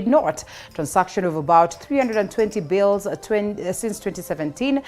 did not. Transaction of about 320 bills since 2017.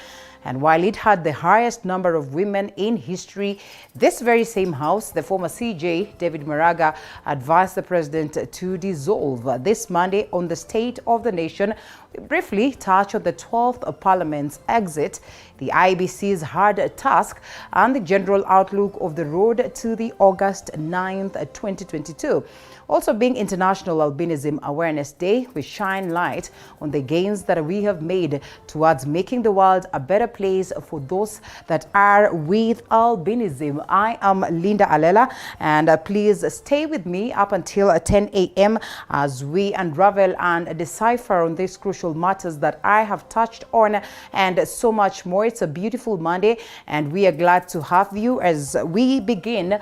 And while it had the highest number of women in history, this very same House, the former CJ, David Maraga, advised the president to dissolve. This Monday on the State of the Nation, we briefly touch on the 12th Parliament's exit, the IBC's hard task, and the general outlook of the road to the August 9th, 2022. Also being International Albinism Awareness Day, we shine light on the gains that we have made towards making the world a better place for those that are with albinism. I am Linda Alela, and please stay with me up until 10 a.m. as we unravel and decipher on these crucial matters that I have touched on and so much more. It's a beautiful Monday, and we are glad to have you as we begin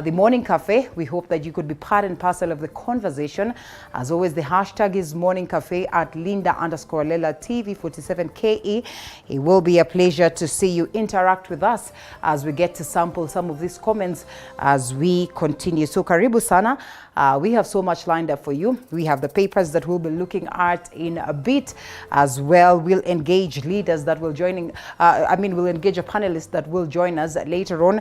the morning cafe. We hope that you could be part and parcel of the conversation. As always, the hashtag is Morning Cafe at Linda_Alela TV47KE. It will be a pleasure to see you interact with us as we get to sample some of these comments as we continue. So karibu sana. We have so much lined up for you. We have the papers that we'll be looking at in a bit as well. We'll engage leaders that will we'll engage a panelist that will join us later on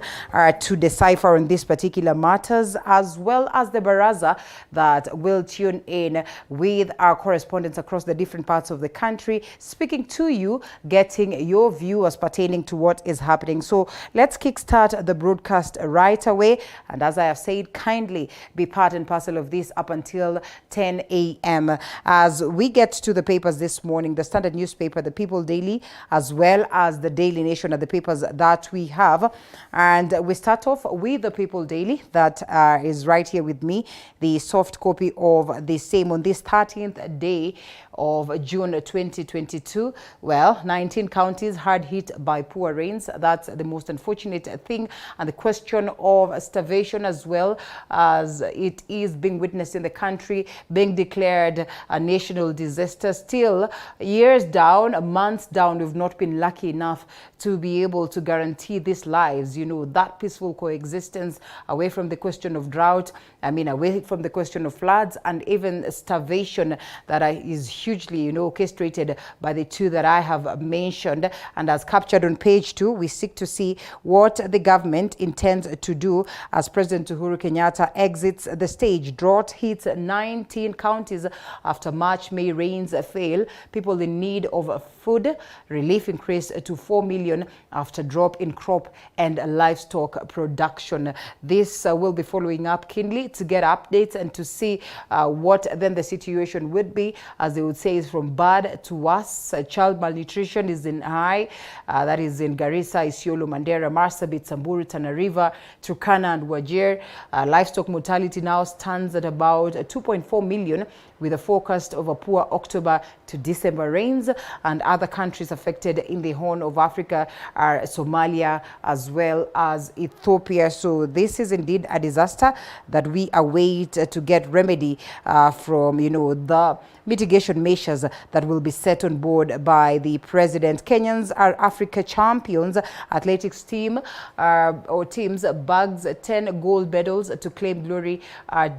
to decipher on these particular matters, as well as the baraza that will tune in with our correspondents across the different parts of the country, speaking to you, getting your view as pertaining to what is happening. So let's kickstart the broadcast right away. And as I have said, kindly be part and parcel of this up until 10 a.m. As we get to the papers this morning, the Standard newspaper, the People Daily, as well as the Daily Nation are the papers that we have. And we start off with the People Daily that is right here with me, the soft copy of the same on this 13th day of June 2022. Well, 19 counties hard hit by poor rains. That's the most unfortunate thing. And the question of starvation, as well as it is being witnessed in the country, being declared a national disaster. Still, years down, months down, we've not been lucky enough to be able to guarantee these lives, that peaceful coexistence, away from the question of drought, away from the question of floods, and even starvation that is hugely, orchestrated by the two that I have mentioned. And as captured on page 2, we seek to see what the government intends to do as President Uhuru Kenyatta exits the stage. Drought hits 19 counties after March-May rains fail. People in need of food relief increased to 4 million after drop in crop and livestock production. This will be following up keenly to get updates and to see what then the situation would be, as they would say, is from bad to worse. Child malnutrition is in high. That is in Garissa, Isiolo, Mandera, Marsabit, Samburu, Tana River, Turkana, and Wajir. Livestock mortality now stands at about 2.4 million, with a forecast of a poor October to December rains. And other countries affected in the Horn of Africa are Somalia as well as Ethiopia. So this is indeed a disaster that we await to get remedy from, the mitigation measures that will be set on board by the president. Kenyans are Africa champions. Athletics teams bags 10 gold medals to claim glory.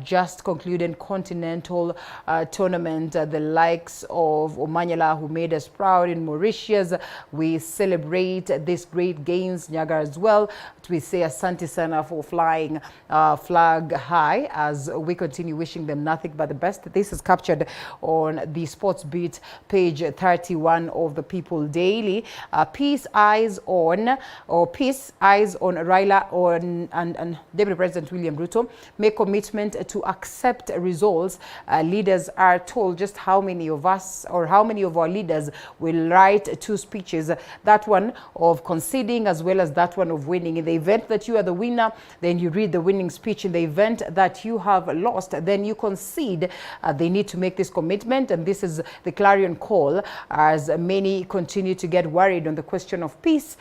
Just concluded continental tournament. The likes of Omanyala, who made us proud in Mauritius. We celebrate these great gains. Nyaga as well. We say asante sana for flying flag high, as we continue wishing them nothing but the best. This is captured on the Sports Beat, page 31 of the People Daily. Peace eyes on Raila and Deputy President William Ruto make commitment to accept results. Leaders are told just how many of us or how many of our leaders will write 2 speeches, that one of conceding as well as that one of winning. In the event that you are the winner, then you read the winning speech. In the event that you have lost, then you concede. They need to make this commitment, and this is the clarion call as many continue to get worried on the question of peace.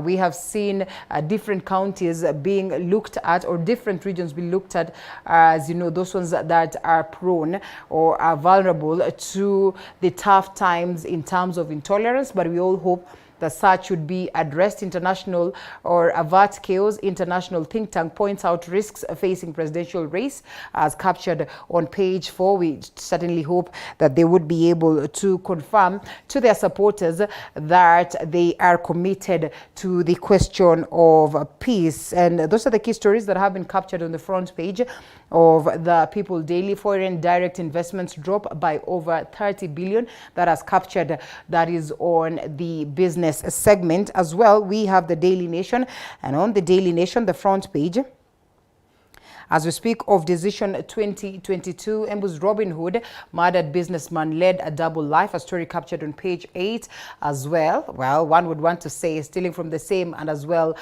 We have seen different counties being looked at, or different regions being looked at as, those ones that are prone or are vulnerable to the tough times in terms of intolerance. But we all hope the search should be addressed. International or avert chaos. International think tank points out risks facing presidential race, as captured on page 4. We certainly hope that they would be able to confirm to their supporters that they are committed to the question of peace. And those are the key stories that have been captured on the front page of the People Daily. Foreign direct investments drop by over 30 billion. That has captured, that is on the business segment. As well, we have the Daily Nation, and on the Daily Nation, the front page, as we speak of Decision 2022, Embu's Robin Hood, murdered businessman led a double life, a story captured on page 8 as well. Well, one would want to say stealing from the same, and as well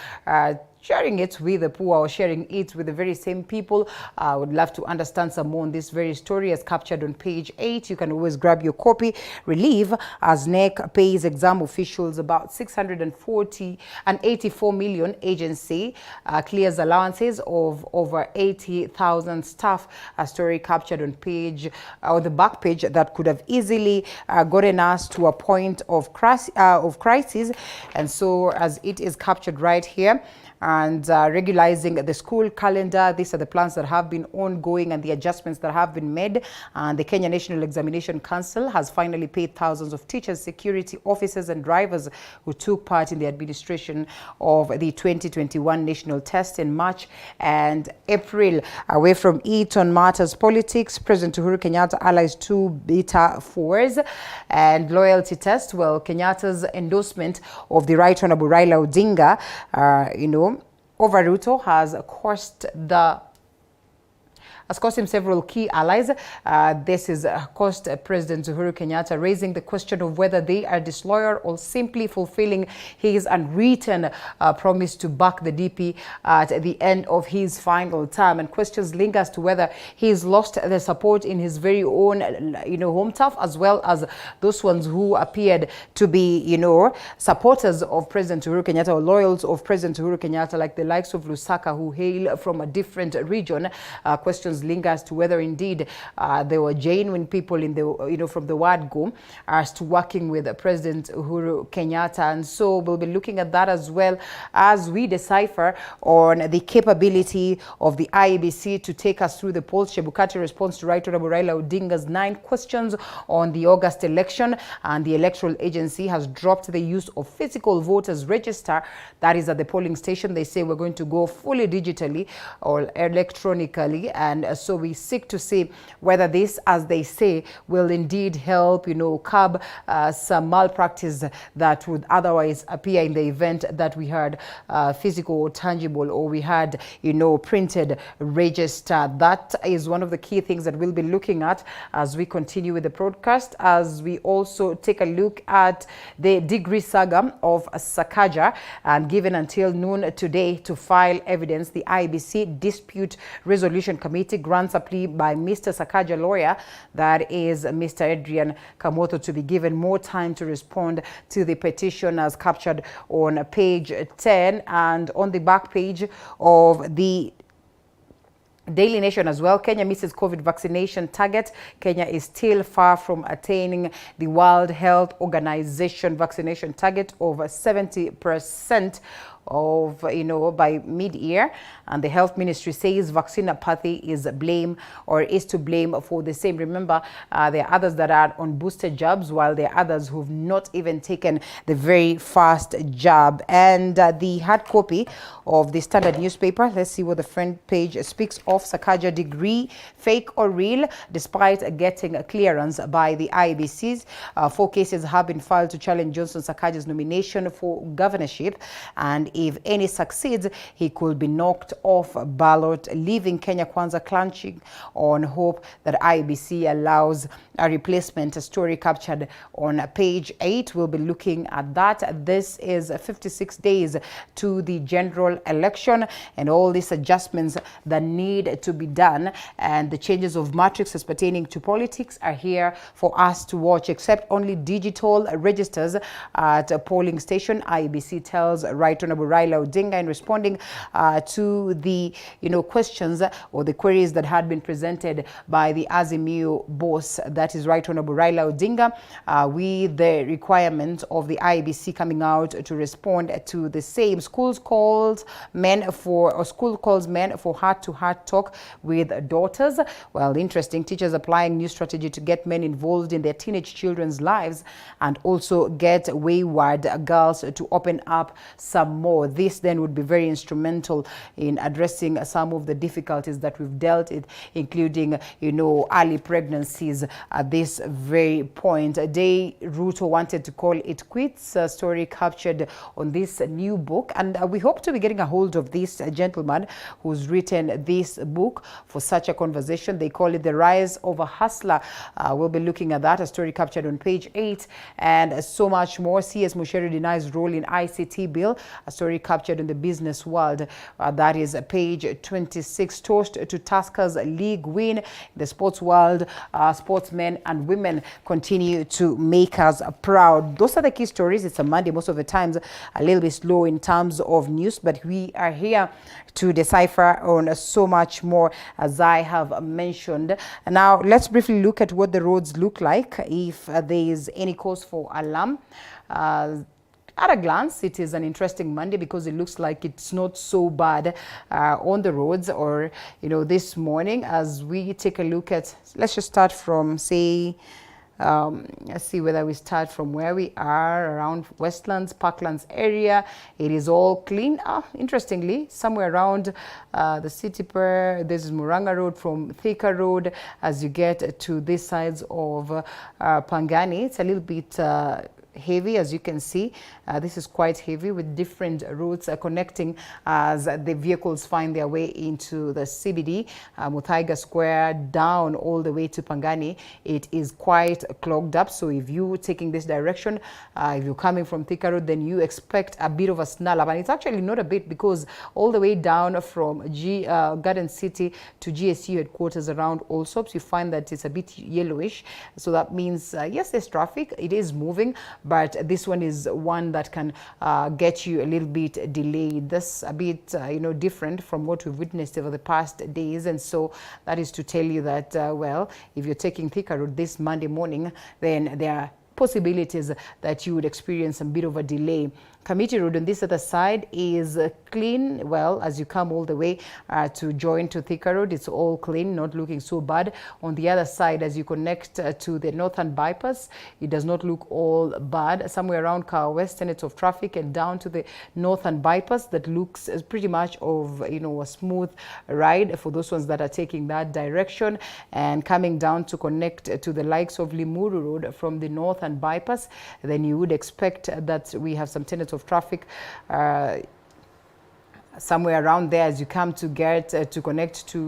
sharing it with the poor, or sharing it with the very same people. I would love to understand some more on this very story as captured on page 8. You can always grab your copy. Relief as NEC pays exam officials about 684 million. Agency clears allowances of over 80,000 staff. A story captured on page, on the back page, that could have easily gotten us to a point of crisis. And so as it is captured right here, and regularizing the school calendar. These are the plans that have been ongoing and the adjustments that have been made. And the Kenya National Examination Council has finally paid thousands of teachers, security officers and drivers who took part in the administration of the 2021 national test in March and April. Away from it, on matters politics, President Uhuru Kenyatta allies two bitter fours and loyalty test. Well, Kenyatta's endorsement of the Right Honorable Raila Odinga, over Ruto has cost him several key allies. This is cost President Uhuru Kenyatta raising the question of whether they are disloyal or simply fulfilling his unwritten promise to back the DP at the end of his final term. And questions linger as to whether he's lost the support in his very own, home turf, as well as those ones who appeared to be, supporters of President Uhuru Kenyatta or loyals of President Uhuru Kenyatta, like the likes of Lusaka, who hail from a different region. Questions linger as to whether indeed there were genuine people in the from the word go as to working with President Uhuru Kenyatta. And so we'll be looking at that as well as we decipher on the capability of the IEBC to take us through the polls. Chebukati responds to Right Honorable Raila Odinga's 9 questions on the August election, and the electoral agency has dropped the use of physical voters register. That is at the polling station. They say we're going to go fully digitally or electronically, and so we seek to see whether this, as they say, will indeed help, curb some malpractice that would otherwise appear in the event that we had physical or tangible, or we had, printed register. That is one of the key things that we'll be looking at as we continue with the broadcast, as we also take a look at the degree saga of Sakaja, and given until noon today to file evidence. The IBC Dispute Resolution Committee grants a plea by Mr. Sakaja lawyer, that is Mr. Adrian Kamoto, to be given more time to respond to the petition, as captured on page 10. And on the back page of the Daily Nation as well, Kenya misses COVID vaccination target. Kenya is still far from attaining the World Health Organization vaccination target of 70% of, by mid-year. And the health ministry says vaccine apathy is to blame for the same. Remember, there are others that are on booster jabs, while there are others who've not even taken the very first jab. And the hard copy of the Standard newspaper, let's see what the front page speaks of. Sakaja degree, fake or real, despite getting a clearance by the IBCs. 4 cases have been filed to challenge Johnson Sakaja's nomination for governorship, and if any succeeds, he could be knocked off ballot, leaving Kenya Kwanza clenching on hope that IBC allows a replacement. A story captured on page 8. We'll be looking at that. This is 56 days to the general election, and all these adjustments that need to be done and the changes of matrices pertaining to politics are here for us to watch, except only digital registers at a polling station. IBC tells Right Honorable Honorable Raila Odinga in responding to the questions or the queries that had been presented by the Azimio boss, that is Right Honorable Raila Odinga, with the requirement of the IEBC coming out to respond to the same. School calls men for heart-to-heart talk with daughters. Well, interesting. Teachers applying new strategy to get men involved in their teenage children's lives and also get wayward girls to open up some more. This then would be very instrumental in addressing some of the difficulties that we've dealt with, including, early pregnancies at this very point. A day Ruto wanted to call it quits, a story captured on this new book. And we hope to be getting a hold of this gentleman who's written this book for such a conversation. They call it The Rise of a Hustler. We'll be looking at that, a story captured on page 8, and so much more. CS Musheru denies role in ICT bill, a story captured in the business world. That is page 26. Toast to Tuskers League win. In the sports world, sportsmen and women continue to make us proud. Those are the key stories. It's a Monday, most of the times a little bit slow in terms of news, but we are here to decipher on so much more, as I have mentioned. Now, let's briefly look at what the roads look like, if there is any cause for alarm. At a glance, it is an interesting Monday because it looks like it's not so bad on the roads, or, this morning. As we take a look at, let's just start from, say, let's see whether we start from where we are around Westlands, Parklands area. It is all clean. Interestingly, somewhere around the city this is Muranga Road from Thika Road. As you get to these sides of Pangani, it's a little bit heavy, as you can see. This is quite heavy, with different routes connecting as the vehicles find their way into the CBD, Muthaiga Square, down all the way to Pangani. It is quite clogged up. So if you're taking this direction, if you're coming from Thika Road, then you expect a bit of a snarl up. And it's actually not a bit, because all the way down from Garden City to GSU headquarters around Allsops, you find that it's a bit yellowish. So that means, yes, there's traffic. It is moving, but this one is one that can get you a little bit delayed. This a bit, different from what we've witnessed over the past days. And so that is to tell you that, well, if you're taking Thika Road this Monday morning, then there are possibilities that you would experience a bit of a delay. Committee Road on this other side is clean. Well, as you come all the way to join to Thika Road, it's all clean, not looking so bad. On the other side, as you connect to the Northern Bypass, it does not look all bad. Somewhere around Car West, tenets of traffic, and down to the Northern Bypass, that looks pretty much of, a smooth ride for those ones that are taking that direction. And coming down to connect to the likes of Limuru Road from the Northern Bypass, then you would expect that we have some tenets of traffic somewhere around there as you come to get to connect to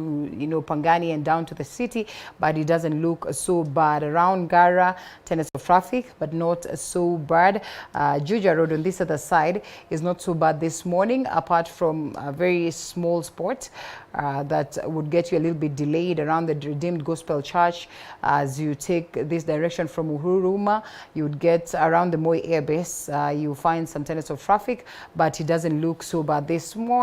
Pangani and down to the city, but it doesn't look so bad. Around Gara, tenets of traffic, but not so bad. Juja Road on this other side is not so bad this morning, apart from a very small spot that would get you a little bit delayed around the Redeemed Gospel Church. As you take this direction from Uhuruma, you would get around the Moi Air Base. You find some tenets of traffic, but it doesn't look so bad this morning.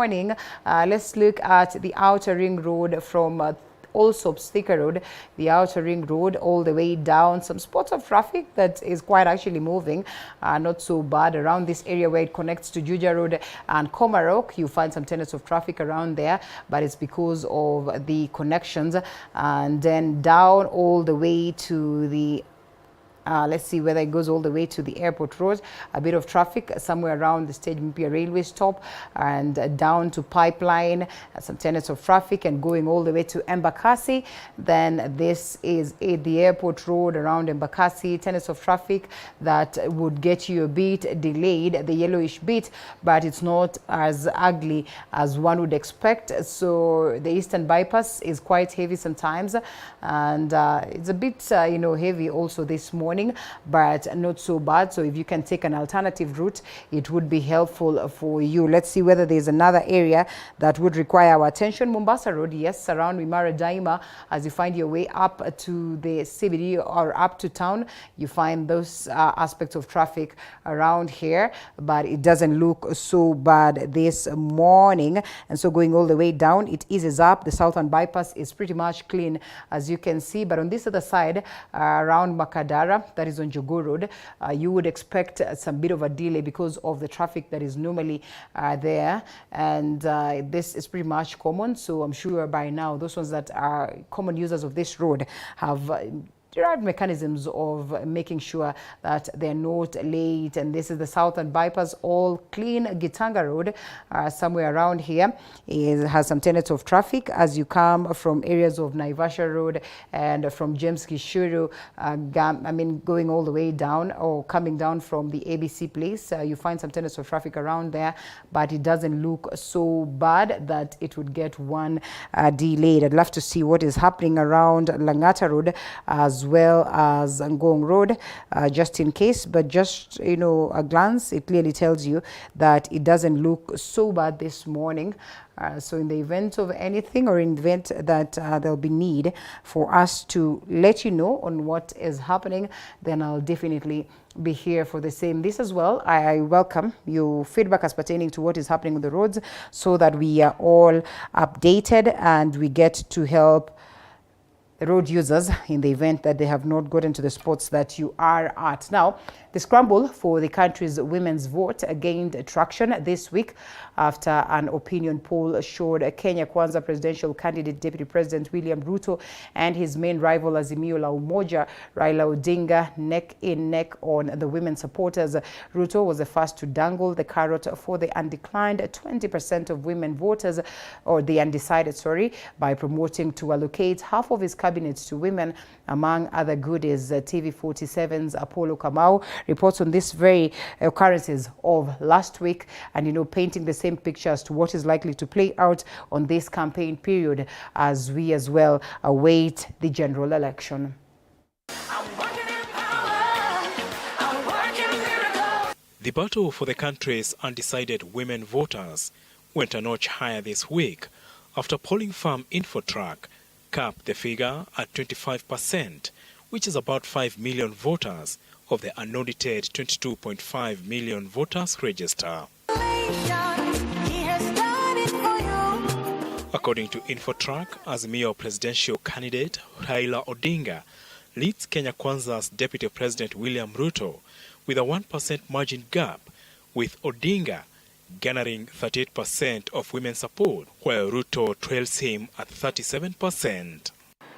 Let's look at the Outer Ring Road from Allsops Thika Road, the Outer Ring Road, all the way down. Some spots of traffic that is quite actually moving, not so bad around this area where it connects to Juja Road and Komarok. You find some tenets of traffic around there, but it's because of the connections. And then down all the way to the let's see whether it goes all the way to the airport road. A bit of traffic somewhere around the Stage Mpia railway stop, and down to Pipeline, some tenets of traffic, and going all the way to Embakasi. Then this is the airport road around Embakasi, tenets of traffic that would get you a bit delayed, the yellowish bit, but it's not as ugly as one would expect. So the Eastern Bypass is quite heavy sometimes, and it's a bit heavy also this morning. morning, but not so bad. So if you can take an alternative route, it would be helpful for you. Let's see whether there's another area that would require our attention. Mombasa Road, yes, around Wimara Daima, as you find your way up to the CBD or up to town, you find those aspects of traffic around here, but it doesn't look so bad this morning. And so going all the way down, it eases up. The southern bypass is pretty much clean, as you can see. But on this other side, around Makadara, that is on Jogoo Road, you would expect some bit of a delay because of the traffic that is normally there. And this is pretty much common. So I'm sure by now, those ones that are common users of this road have derived mechanisms of making sure that they're not late. And this is the southern bypass, all clean. Gitanga Road, somewhere around here, has some tenets of traffic as you come from areas of Naivasha Road and from James Gishuru, going all the way down or coming down from the ABC place. You find some tenets of traffic around there, but it doesn't look so bad that it would get one delayed. I'd love to see what is happening around Langata Road as well as Ngong Road, just in case. But just, a glance, it clearly tells you that it doesn't look so bad this morning. So in the event of anything, or in the event that there'll be need for us to let you know on what is happening, then I'll definitely be here for the same. This as well, I welcome your feedback as pertaining to what is happening on the roads, so that we are all updated and we get to help road users in the event that they have not gotten to the spots that you are at. Now, the scramble for the country's women's vote gained traction this week after an opinion poll showed Kenya Kwanza presidential candidate Deputy President William Ruto and his main rival Azimio la Umoja Raila Odinga neck in neck on the women supporters. Ruto was the first to dangle the carrot for the undeclined 20% of women voters, or the undecided, by promoting to allocate half of his cabinet to women, among other goodies. TV47's Apollo Kamau reports on this very occurrences of last week, and painting the same picture as to what is likely to play out on this campaign period as we as well await the general election. The battle for the country's undecided women voters went a notch higher this week after polling firm Infotrack capped the figure at 25%, which is about 5 million voters of the unaudited 22.5 million voters register. According to Infotrack, Azimio presidential candidate Raila Odinga leads Kenya Kwanza's Deputy President William Ruto with a 1% margin gap, with Odinga garnering 38% of women's support, while Ruto trails him at 37%.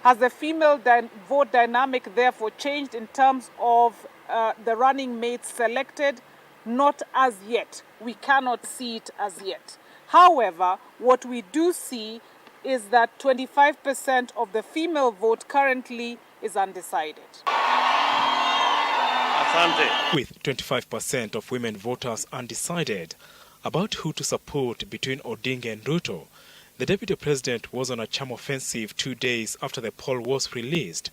Has the female vote dynamic therefore changed in terms of the running mates selected? Not as yet. We cannot see it as yet. However, what we do see is that 25% of the female vote currently is undecided. With 25% of women voters undecided about who to support between Odinga and Ruto, the Deputy President was on a charm offensive 2 days after the poll was released,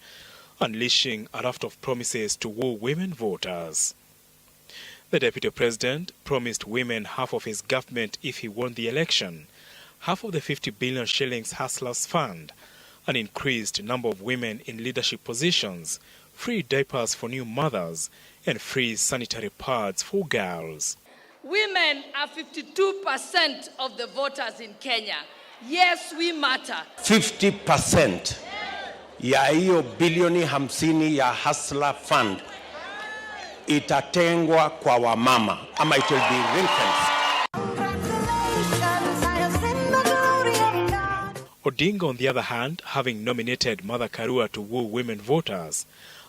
unleashing a raft of promises to woo women voters. The Deputy President promised women half of his government if he won the election, half of the 50 billion shillings Hustlers Fund, an increased number of women in leadership positions, free diapers for new mothers, and free sanitary pads for girls. Women are 52% of the voters in Kenya. Yes, we matter. 50% ya hiyo bilioni 50 ya Hustler Fund itatengwa kwa wamama, ama it will be ring-fenced. Odinga, on the other hand, having nominated Mother Karua to woo women voters,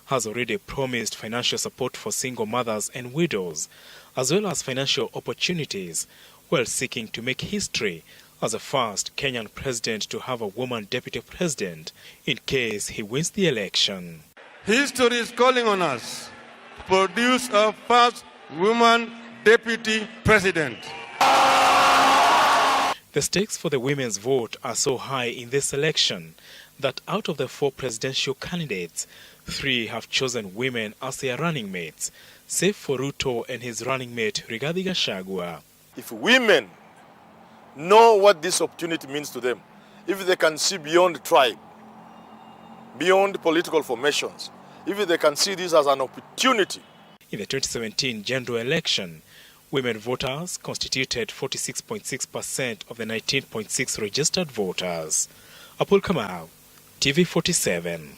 has already promised financial support for single mothers and widows, as well as financial opportunities, while seeking to make history as the first Kenyan president to have a woman deputy president in case he wins the election. History is calling on us to produce our first woman deputy president. The stakes for the women's vote are so high in this election that out of the 4 presidential candidates, 3 have chosen women as their running mates, save for Ruto and his running mate Rigathi Gachagua. If women know what this opportunity means to them, if they can see beyond tribe, beyond political formations, if they can see this as an opportunity. In the 2017 general election, women voters constituted 46.6% of the 19.6 registered voters. Apul Kamau, TV47.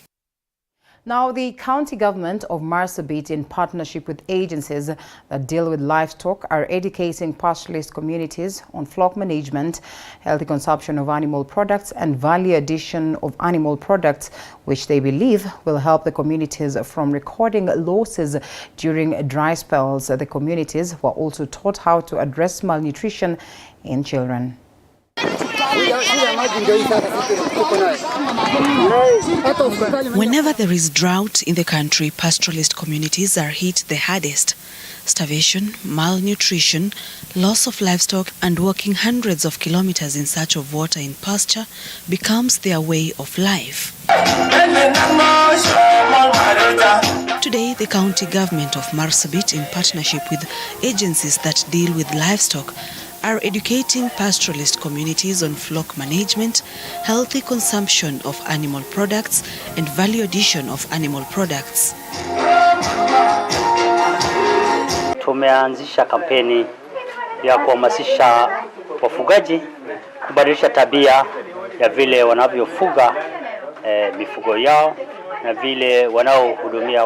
Now, the county government of Marsabit, in partnership with agencies that deal with livestock, are educating pastoralist communities on flock management, healthy consumption of animal products, and value addition of animal products, which they believe will help the communities from recording losses during dry spells. The communities were also taught how to address malnutrition in children. Whenever there is drought in the country, pastoralist communities are hit the hardest. Starvation, malnutrition, loss of livestock, and walking hundreds of kilometers in search of water in pasture becomes their way of life. Today, the county government of Marsabit, in partnership with agencies that deal with livestock, are educating pastoralist communities on flock management, healthy consumption of animal products, and value addition of animal products. Tumeanzisha kampeni ya kuhamasisha wafugaji kubadilisha tabia ya vile wanavyofuga mifugo yao na vile wanaohudumia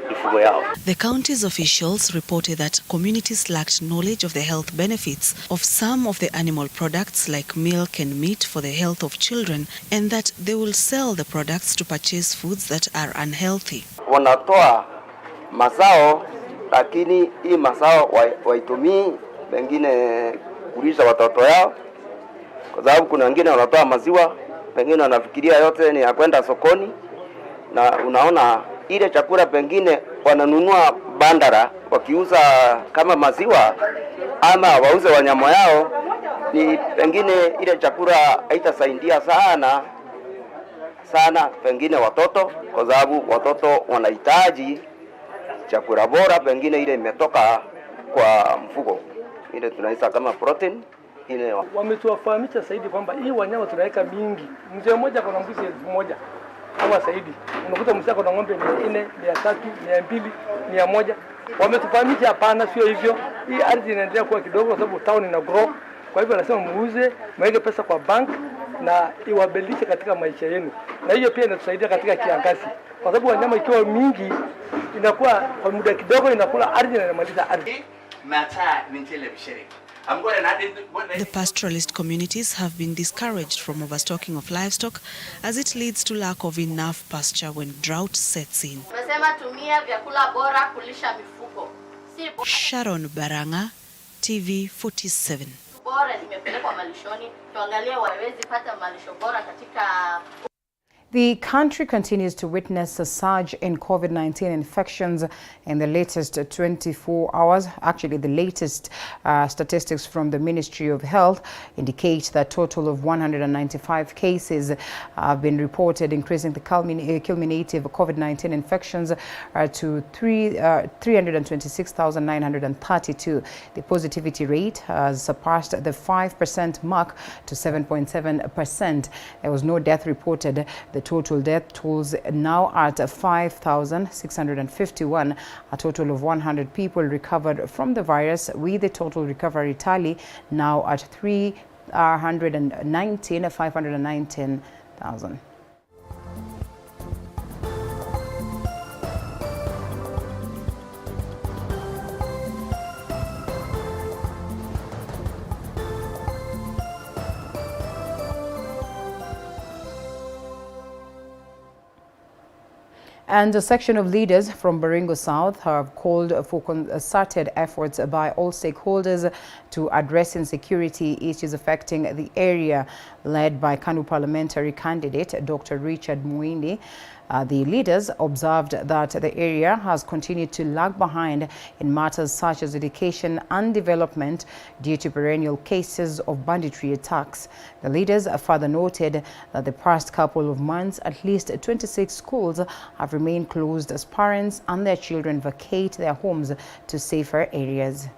mifugo yao. The county's officials reported that communities lacked knowledge of the health benefits of some of the animal products like milk and meat for the health of children, and that they will sell the products to purchase foods that are unhealthy. Wanatoa mazao lakini hii mazao waitumii pengine kulisha watoto yao, kwa sababu kuna wengine wanatoa maziwa pengine wanafikiria yote ni ya kwenda sokoni, na unaona ile chakula pengine wananunua bandara wakiuza kama maziwa ama wauze wanyama yao, ni pengine ile chakula haitasaidia sana pengine watoto, kwa sababu watoto wanahitaji chakula bora pengine ile imetoka kwa mfugo, ile tunaita kama protein ile. Wametuwafahamisha zaidi kwamba hii wanyama tunaweka mingi. Mzee mmoja kuna mbuzi 1000 au zaidi, unakuta msako na ng'ombe 400, 300, 200, 100. Wametufahamisha hapana, sio hivyo. Hii ardhi inaendelea kuwa kidogo kwa sababu town ina grow. Kwa hivyo nasema muuze, mweke pesa kwa bank na iwabadilishe katika maisha yenu. Na hiyo pia inatusaidia katika kiangazi. Kwa sababu wanyama ikiwa mingi inakuwa kwa muda kidogo inakula ardhi na inamaliza ardhi. The pastoralist communities have been discouraged from overstocking of livestock as it leads to lack of enough pasture when drought sets in. Sharon Baranga, TV 47. The country continues to witness a surge in COVID-19 infections in the latest 24 hours. Actually, the latest statistics from the Ministry of Health indicate that a total of 195 cases have been reported, increasing the cumulative COVID-19 infections to 326,932. The positivity rate has surpassed the 5% mark to 7.7%. There was no death reported. The total death tolls now at 5,651. A total of 100 people recovered from the virus, with the total recovery tally now at 519,000. And a section of leaders from Baringo South have called for concerted efforts by all stakeholders to address insecurity issues affecting the area, led by KANU parliamentary candidate Dr. Richard Muindi. The leaders observed that the area has continued to lag behind in matters such as education and development due to perennial cases of banditry attacks. The leaders further noted that the past couple of months, at least 26 schools have remained closed as parents and their children vacate their homes to safer areas.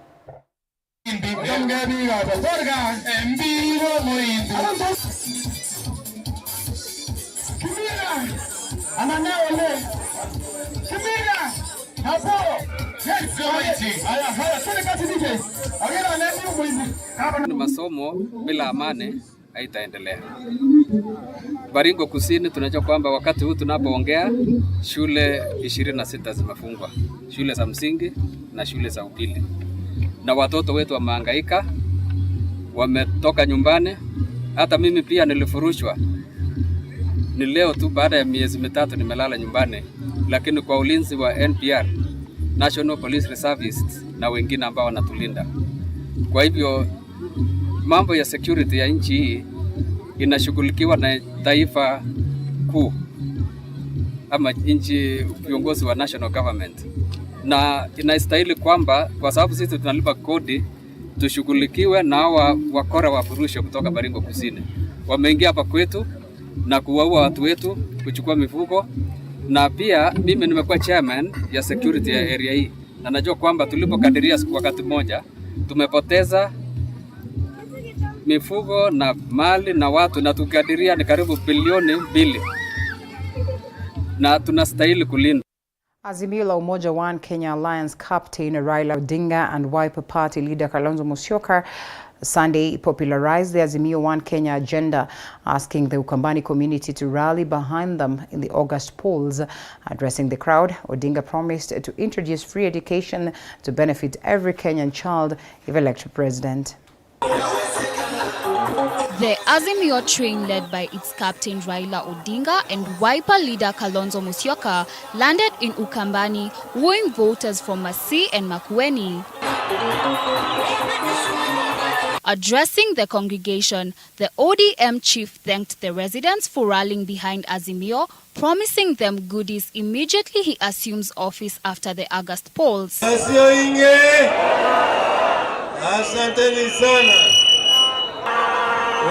Masomo bila amani haitaendelea. Baringo Kusini tunajua kwamba wakati huu tunapoongea shule 26 zimefungwa. Shule za msingi na shule za upili. Na watoto wetu wamehangaika, wametoka nyumbani. Hata mimi pia nilifurushwa. Ni leo tu baada ya miezi mitatu nimelala nyumbani, lakini kwa ulinzi wa NPR, National Police Reservists, na wengine ambao wanatulinda. Kwa hivyo mambo ya security ya nchi hii inashughulikiwa na taifa kuu ama nchi, viongozi wa national government, na inastahili kwamba kwa sababu sisi tunalipa kodi tushughulikiwe na hawa wakora wa furusho kutoka Baringo Kusini. Wameingia hapa kwetu na kuwaua watu wetu, kuchukua mifugo, na pia mimi nimekuwa chairman ya security ya area hii, na najua kwamba tulipokadiria wakati mmoja tumepoteza mifugo na mali na watu, na tukadiria ni karibu bilioni 2, na tunastahili kulinda. Azimio la Umoja One Kenya Alliance captain Raila Odinga and Wiper Party leader Kalonzo Musyoka Sunday popularized the Azimio One Kenya agenda, asking the Ukambani community to rally behind them in the August polls. Addressing the crowd, Odinga promised to introduce free education to benefit every Kenyan child if elected president. The Azimio train, led by its captain Raila Odinga and Wiper leader Kalonzo Musyoka, landed in Ukambani, wooing voters from Masii and Makueni. Addressing the congregation, the ODM chief thanked the residents for rallying behind Azimio, promising them goodies immediately he assumes office after the August polls. Asanteni sana.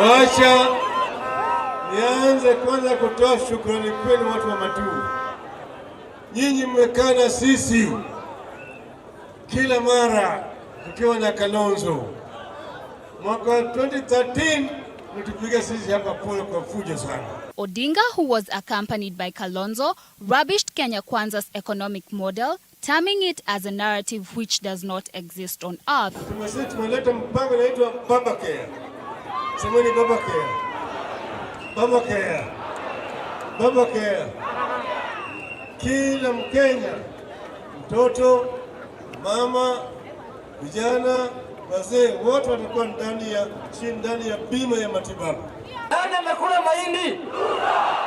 Wacha nianze kwanza kutoa shukrani kwenu watu wa Matuu. Nyinyi mmekaa na sisi kila mara tukiwa na Kalonzo. Mwaka 2013 mtupiga sisi hapa pole kwa fujo sana. Odinga, who was accompanied by Kalonzo, rubbished Kenya Kwanza's economic model, terming it as a narrative which does not exist on earth. Tumeleta mpango unaitwa Baba Care. Semeni Baba Care. Baba Care. Baba Care. Kila Mkenya, mtoto, mama, vijana, wazee, wote watakuwa ndani ya bima ya matibabu. Nani anakula mahindi?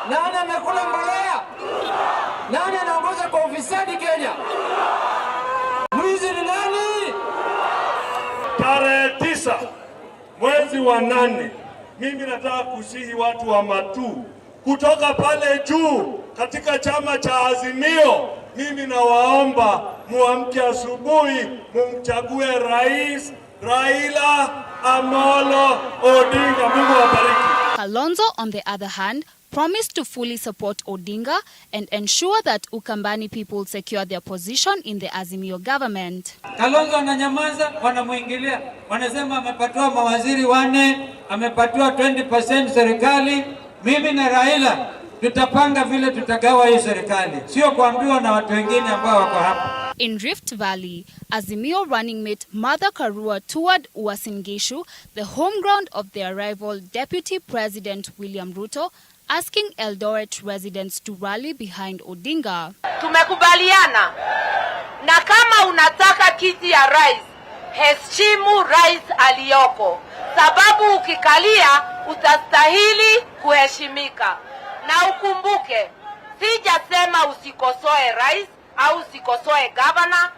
Nani anakula mbolea? Nani anaongoza kwa ufisadi Kenya? Mwizi ni nani? Tarehe 9 mwezi wa 8, mimi nataka kusihi watu wa Matuu kutoka pale juu katika chama cha Azimio. Mimi nawaomba muamke asubuhi, mumchague Rais Raila Amolo Odinga. Mungu awabariki. Kalonzo, on the other hand, promised to fully support Odinga and ensure that Ukambani people secure their position in the Azimio government. Kalonzo ananyamaza, wanamuingilia. Wanasema amepatiwa mawaziri 4, amepatiwa 20% serikali. Mimi na Raila tutapanga vile tutagawa hii serikali, sio kuambiwa na watu wengine ambao wako hapa. In Rift Valley, Azimio running mate Martha Karua toured Uasin Gishu, the home ground of their rival Deputy President William Ruto, asking Eldoret residents to rally behind Odinga. Tumekubaliana na kama unataka kiti ya rais, heshimu rais aliyoko, sababu ukikalia utastahili kuheshimika. Na ukumbuke, sijasema usikosoe rais au usikosoe governor,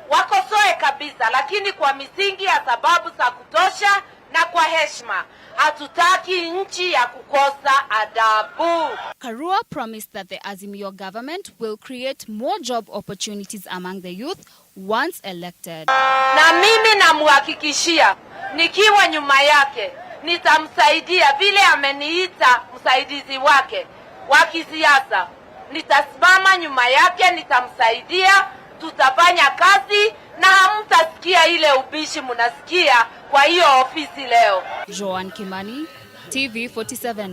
wakosoe kabisa, lakini kwa misingi ya sababu za kutosha na kwa heshima. Hatutaki nchi ya kukosa adabu. Karua promised that the Azimio government will create more job opportunities among the youth once elected. Na mimi namuhakikishia nikiwa nyuma yake nitamsaidia vile ameniita msaidizi wake wa kisiasa. Nitasimama nyuma yake, nitamsaidia, tutafanya kazi na hamtasikia ile ubishi mnasikia kwa hiyo ofisi leo. Joan Kimani, TV 47.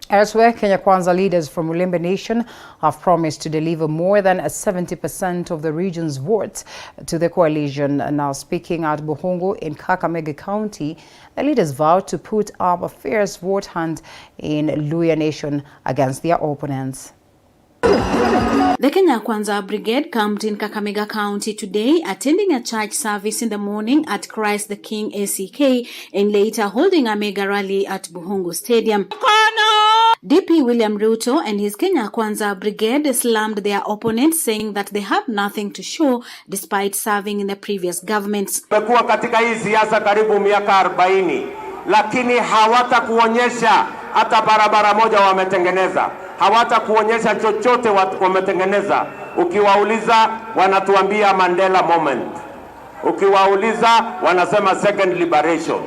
Elsewhere, Kenya Kwanza leaders from Ulembe Nation have promised to deliver more than 70% of the region's votes to the coalition. Now speaking at Baringo in Kakamega County, the leaders vowed to put up a fierce vote hunt in Luhya Nation against their opponents. The Kenya Kwanza Brigade camped in Kakamega County today, attending a church service in the morning at Christ the King ACK and later holding a mega rally at Baringo Stadium. DP William Ruto and his Kenya Kwanza Brigade slammed their opponents, saying that they have nothing to show despite serving in the previous governments. Tumekuwa katika hii siasa karibu miaka 40, lakini hawata kuonyesha hata barabara moja wametengeneza. Hawata kuonyesha chochote wametengeneza. Ukiwauliza wanatuambia Mandela moment. Ukiwauliza wanasema second liberation.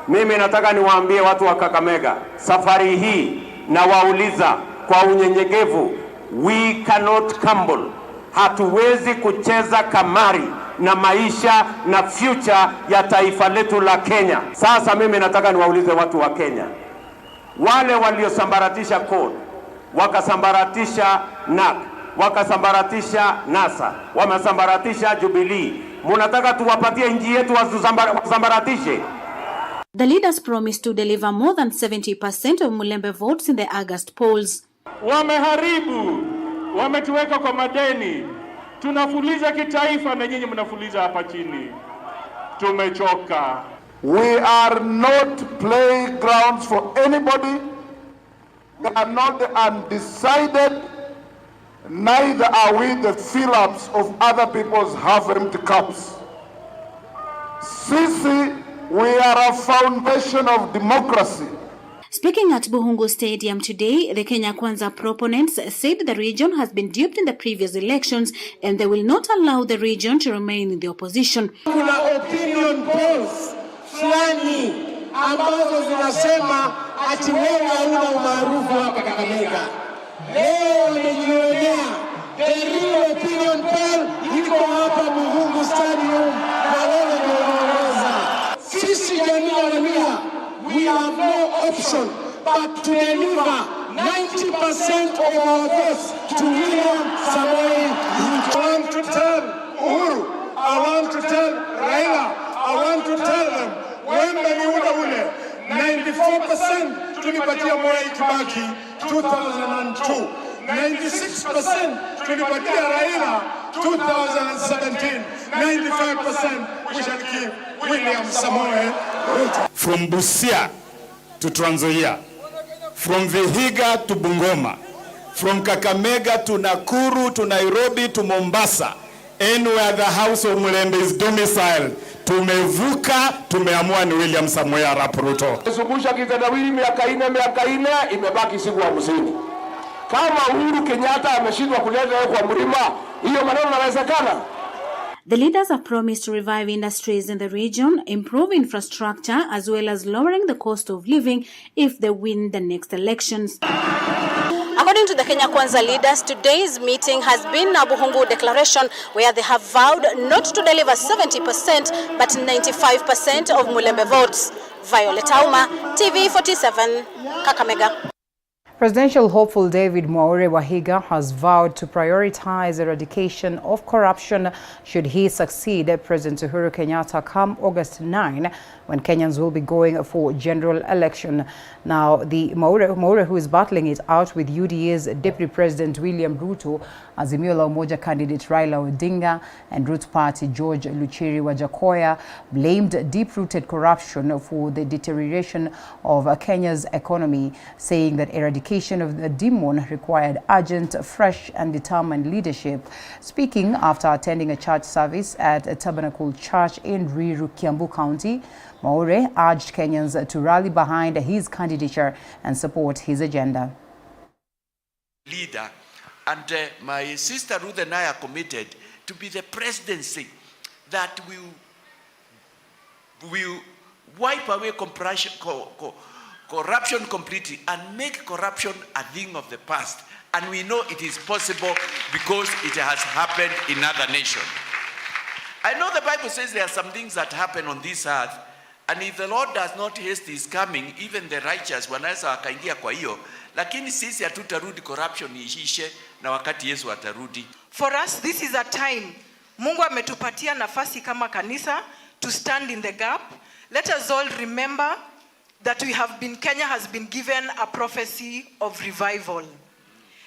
Mimi nataka niwaambie watu wa Kakamega, safari hii na wauliza kwa unyenyekevu, we cannot crumble. Hatuwezi kucheza kamari na maisha na future ya taifa letu la Kenya. Sasa mimi nataka niwaulize watu wa Kenya, wale waliosambaratisha code, wakasambaratisha NAK, wakasambaratisha NASA, wamesambaratisha Jubilee, munataka tuwapatie nchi yetu wasambaratishe? The leaders promised to deliver more than 70% of Mulembe votes in the August polls. Wameharibu, wametuweka kwa madeni. Tunafuliza kitaifa na nyinyi mnafuliza hapa chini. Tumechoka. We are not playgrounds for anybody. We are not the undecided. Neither are we the fill-ups of other people's half-empty cups. Sisi, we are a foundation of democracy. Speaking at Baringo Stadium today, the Kenya Kwanza proponents said the region has been duped in the previous elections and they will not allow the region to remain in the opposition. Kuna opinion polls fulani ambazo zinasema ati wewe hauna umaarufu hapa Kakamega. Leo wamejionea the real opinion poll iko hapa Baringo Stadium na wewe ndio unaongoza. Sisi jamii ya Luhya, we have no option but to deliver 90% of our votes to William Samoei Ruto. I want to tell Uhuru, I want to tell Raila, I want to tell them, wembe ni ule 94% tulipatia Mwai Kibaki 2002, 96% tulipatia Raila 2017, 95% we shall give William Samoei Ruto. From Busia to Trans Nzoia, from Vihiga to Bungoma, from Kakamega to Nakuru to Nairobi to Mombasa, anywhere the house of Mulembe is domiciled, tumevuka, tumeamua ni William Samoei Arap Ruto. Kusungusha kitendawili miaka 4 imebaki siku 50. Kama Uhuru Kenyatta ameshindwa kuleta kwa mlima, hiyo maneno yanawezekana? The leaders have promised to revive industries in the region, improve infrastructure, as well as lowering the cost of living if they win the next elections. According to the Kenya Kwanza leaders, today's meeting has been a Baringo declaration where they have vowed not to deliver 70% but 95% of Mulembe votes. Violet Auma, TV 47, Kakamega. Presidential hopeful David Mwaure Wahiga has vowed to prioritize eradication of corruption should he succeed President Uhuru Kenyatta come August 9, when Kenyans will be going for general election. Now, the Mwaure, who is battling it out with UDA's Deputy President William Ruto, Azimio la Umoja candidate Raila Odinga, and Root Party George Luchiri Wajakoya, blamed deep-rooted corruption for the deterioration of Kenya's economy, saying that eradication eradication of the demon required urgent, fresh and determined leadership. Speaking after attending a church service at a Tabernacle Church in Ruiru, Kiambu County, Maure urged Kenyans to rally behind his candidature and support his agenda. Leader, and my sister Ruth and I are committed to be the presidency that will wipe away corruption completely and make corruption a thing of the past. And we know it is possible because it has happened in other nations. I know the Bible says there are some things that happen on this earth, and if the Lord does not haste his coming, even the righteous wanaweza wakaingia kwa hiyo, lakini sisi hatutarudi corruption iishe na wakati Yesu atarudi. For us, this is a time Mungu ametupatia nafasi kama kanisa to stand in the gap. Let us all remember that Kenya has been given a prophecy of revival.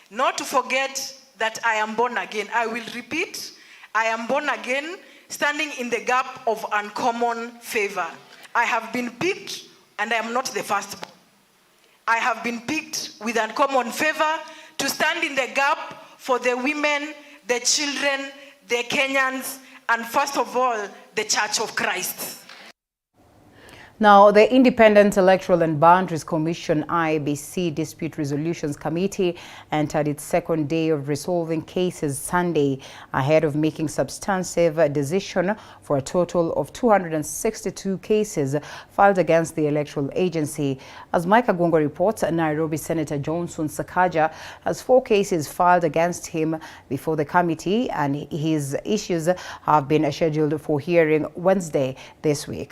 Not to forget that I am born again. I will repeat, I am born again, standing in the gap of uncommon favor. I have been picked, and I am not the firstborn. I have been picked with uncommon favor to stand in the gap for the women, the children, the Kenyans, and first of all, the Church of Christ. Now, the Independent Electoral and Boundaries Commission IEBC Dispute Resolutions Committee entered its second day of resolving cases Sunday ahead of making substantive decision for a total of 262 cases filed against the electoral agency. As Micah Gongo reports, Nairobi Senator Johnson Sakaja has 4 cases filed against him before the committee, and his issues have been scheduled for hearing Wednesday this week.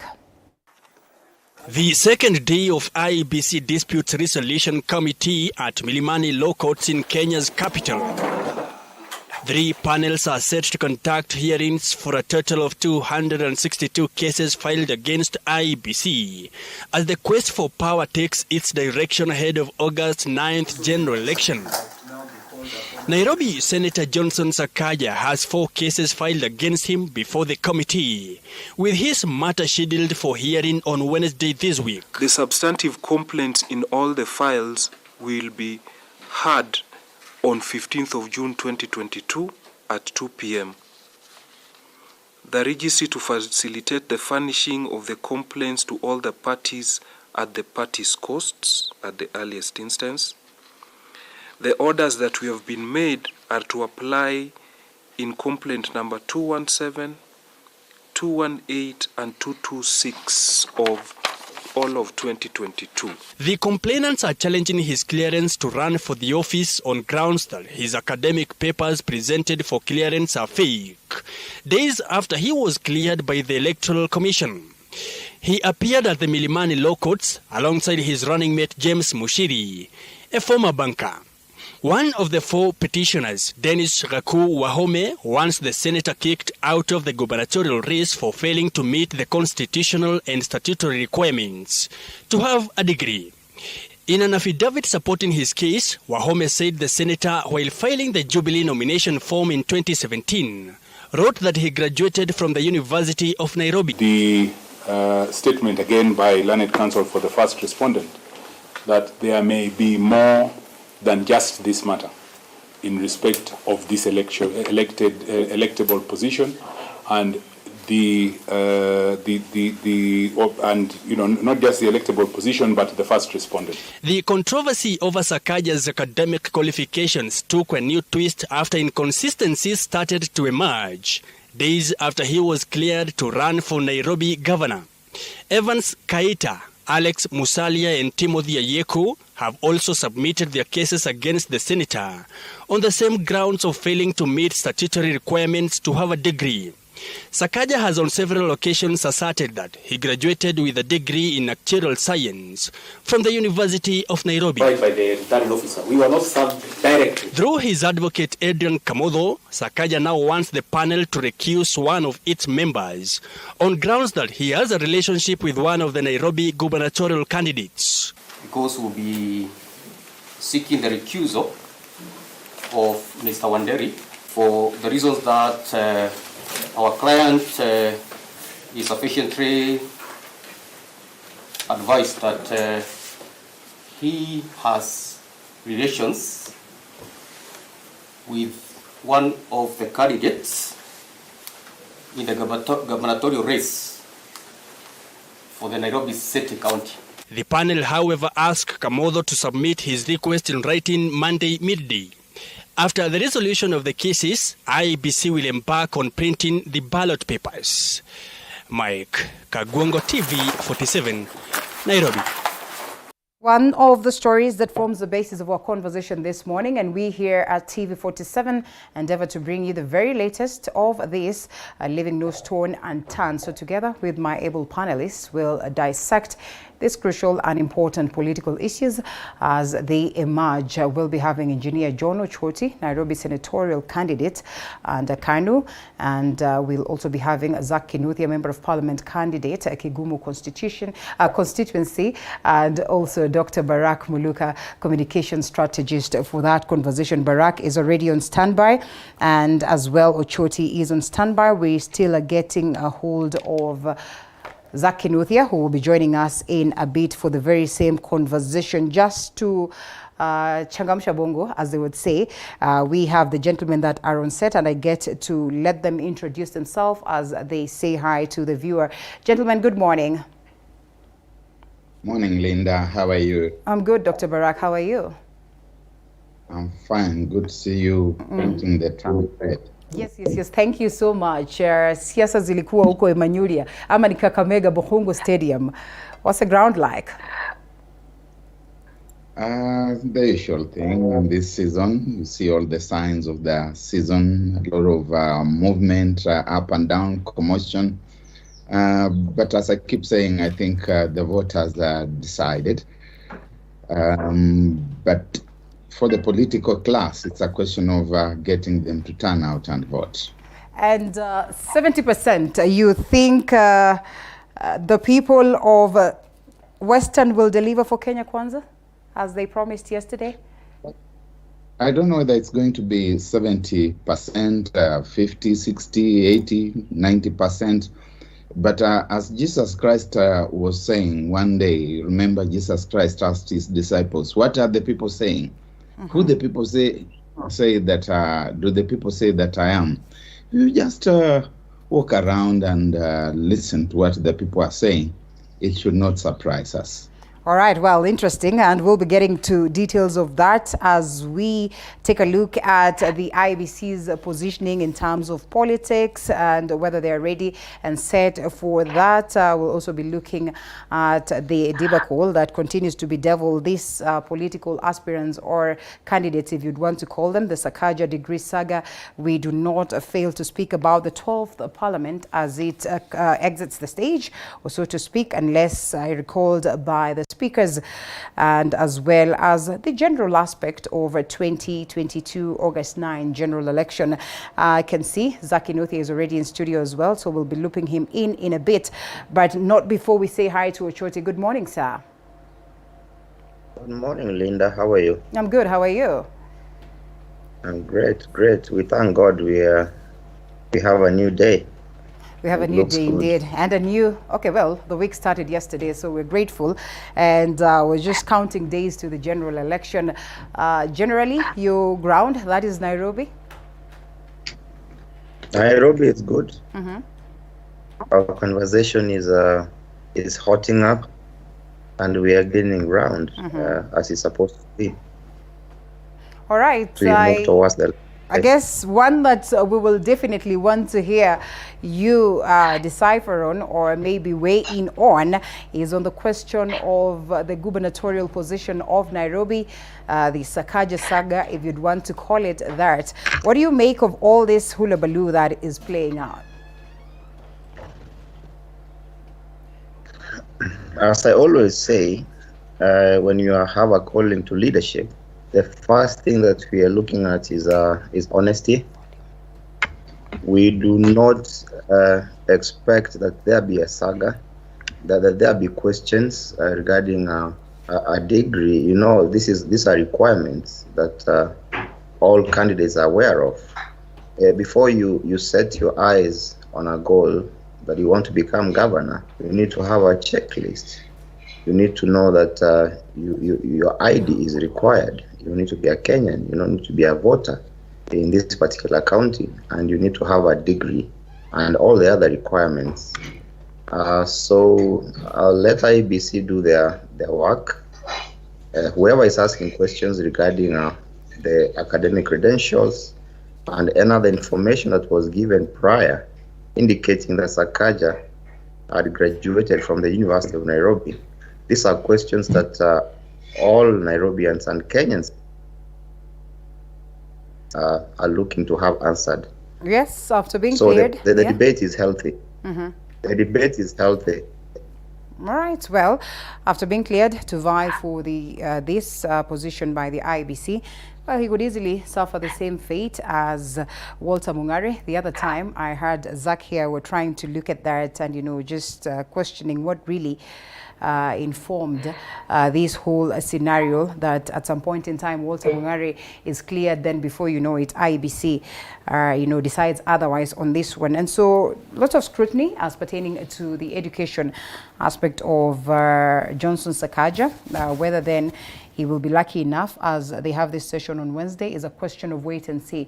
The second day of IEBC Dispute Resolution Committee at Milimani Law Courts in Kenya's capital. 3 panels are set to conduct hearings for a total of 262 cases filed against IEBC as the quest for power takes its direction ahead of August 9th general election. Nairobi Senator Johnson Sakaja has 4 cases filed against him before the committee, with his matter scheduled for hearing on Wednesday this week. The substantive complaints in all the files will be heard on 15th of June 2022 at 2 p.m. The registry to facilitate the furnishing of the complaints to all the parties at the parties' costs at the earliest instance. The orders that we have been made are to apply in complaint number 217, 218 and 226 of all of 2022. The complainants are challenging his clearance to run for the office on grounds that his academic papers presented for clearance are fake, days after he was cleared by the Electoral Commission. He appeared at the Milimani Law Courts alongside his running mate James Mushiri, a former banker. One of the 4 petitioners, Dennis Raku Wahome, wants the senator kicked out of the gubernatorial race for failing to meet the constitutional and statutory requirements to have a degree. In an affidavit supporting his case, Wahome said the senator, while filing the Jubilee nomination form in 2017, wrote that he graduated from the University of Nairobi. The statement again by Learned Counsel for the first respondent that there may be more than just this matter in respect of this electable position, and not just the electable position but the first respondent. The controversy over Sakaja's academic qualifications took a new twist after inconsistencies started to emerge days after he was cleared to run for Nairobi governor. Evans Kaita, Alex Musalia and Timothy Ayeku have also submitted their cases against the senator on the same grounds of failing to meet statutory requirements to have a degree. Sakaja has on several occasions asserted that he graduated with a degree in actuarial science from the University of Nairobi. By the returning officer. We were not served directly. Through his advocate Adrian Kamodo, Sakaja now wants the panel to recuse one of its members on grounds that he has a relationship with one of the Nairobi gubernatorial candidates. Because we'll be seeking the recusal of Mr. Wanderi for the reasons that our client is sufficiently advised that he has relations with one of the candidates in the gubernatorial race for the Nairobi City County. The panel, however, asked Kamodho to submit his request in writing Monday midday. After the resolution of the cases, IEBC will embark on printing the ballot papers. Mike Kagwongo, TV 47, Nairobi. One of the stories that forms the basis of our conversation this morning, and we here at TV47 endeavor to bring you the very latest of this, leaving no stone unturned. So together with my able panelists, we'll dissect these crucial and important political issues as they emerge. We'll be having Engineer John Ochoti, Nairobi senatorial candidate, and Kanu, and we'll also be having Zach Kinuthia, Member of Parliament candidate, Kigumu constituency, and also Dr. Barak Muluka, communication strategist for that conversation. Barak is already on standby, and as well Ochoti is on standby. We still are getting a hold of Zach Kinuthia, who will be joining us in a bit for the very same conversation. Just to changamsha bongo, as they would say, we have the gentlemen that are on set, and I get to let them introduce themselves as they say hi to the viewer. Gentlemen, good morning. Morning, Linda. How are you? I'm good, Dr. Barak. How are you? I'm fine. Good to see you painting the trumpet. Yes. Thank you so much. Siasa zilikuwa huko Emanyulia ama ni Kakamega Bohungu Stadium. What's the ground like? The usual thing in this season. You see all the signs of the season, a lot of movement, up and down, commotion. But as I keep saying, I think the voters decided. But for the political class, it's a question of getting them to turn out and vote. And 70%, you think the people of Western will deliver for Kenya Kwanza, as they promised yesterday? I don't know whether it's going to be 70%, 50, 60, 80, 90%. But as Jesus Christ was saying one day, remember Jesus Christ asked his disciples, what are the people saying? Who the people say that, do the people say that I am? You just walk around and listen to what the people are saying. It should not surprise us. All right, well, interesting, and we'll be getting to details of that as we take a look at the IEBC's positioning in terms of politics and whether they're ready and set for that. We'll also be looking at the debacle that continues to bedevil these political aspirants or candidates, if you'd want to call them, the Sakaja degree saga. We do not fail to speak about the 12th Parliament as it exits the stage, or so to speak, unless recalled by the speakers, and as well as the general aspect of 2022 August 9 general election. I can see Zach Kinuthia is already in studio as well, so we'll be looping him in a bit, but not before we say hi to Ochoti. Good morning, sir. Good morning, Linda. How are you? I'm good. How are you? I'm great. We thank God we have a new day. We have a new day indeed, and a new, okay, well, the week started yesterday, so we're grateful, and we're just counting days to the general election. Generally, your ground, that is Nairobi? Nairobi is good. Our conversation is hotting up, and we are gaining ground as it's supposed to be. All right. So we move towards the I guess one that we will definitely want to hear you decipher on, or maybe weigh in on, is on the question of the gubernatorial position of Nairobi, the Sakaja saga, if you'd want to call it that. What do you make of all this hullabaloo that is playing out? As I always say, when you have a calling to leadership, the first thing that we are looking at is honesty. We do not expect that there be a saga, that there be questions regarding a degree. You know, these are requirements that all candidates are aware of. Before you set your eyes on a goal that you want to become governor, you need to have a checklist. You need to know that your ID is required. You need to be a Kenyan. You don't need to be a voter in this particular county, and you need to have a degree and all the other requirements. So let IEBC do their work. Whoever is asking questions regarding the academic credentials and any other information that was given prior indicating that Sakaja had graduated from the University of Nairobi, these are questions that all Nairobians and Kenyans are looking to have answered. Yes, after being so cleared. So the debate is healthy. Mm-hmm. The debate is healthy. All right. Well, after being cleared to vie for the this position by the IEBC, well, he could easily suffer the same fate as Walter Mung'are. The other time I heard Zach here were trying to look at that and, you know, just questioning what really informed this whole scenario, that at some point in time Walter Mung'are is cleared, then before you know it, IEBC decides otherwise on this one. And so lots of scrutiny as pertaining to the education aspect of Johnson Sakaja. Whether then he will be lucky enough as they have this session on Wednesday is a question of wait and see.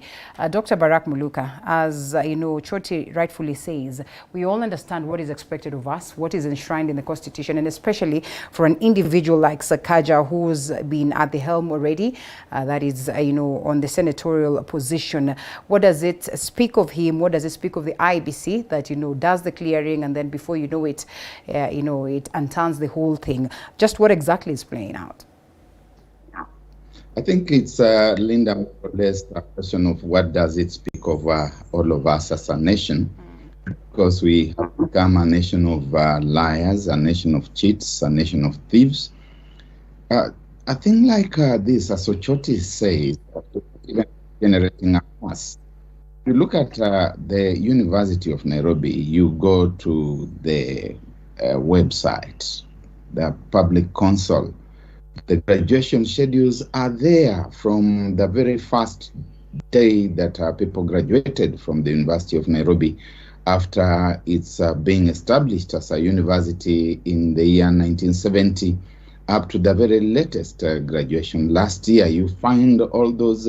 Dr. Barak Muluka, as Choti rightfully says, we all understand what is expected of us, what is enshrined in the Constitution, and especially for an individual like Sakaja, who's been at the helm already, that is, on the senatorial position. What does it speak of him? What does it speak of the IEBC that, does the clearing, and then before you know it, it unturns the whole thing? Just what exactly is playing out? I think it's, Linda, more or less a question of what does it speak of all of us as a nation, because we have become a nation of liars, a nation of cheats, a nation of thieves. I think like this, as Ochoti says, even generating us. You look at the University of Nairobi, you go to the website, the public console. The graduation schedules are there from the very first day that people graduated from the University of Nairobi after it's being established as a university in the year 1970 up to the very latest graduation last year. You find all those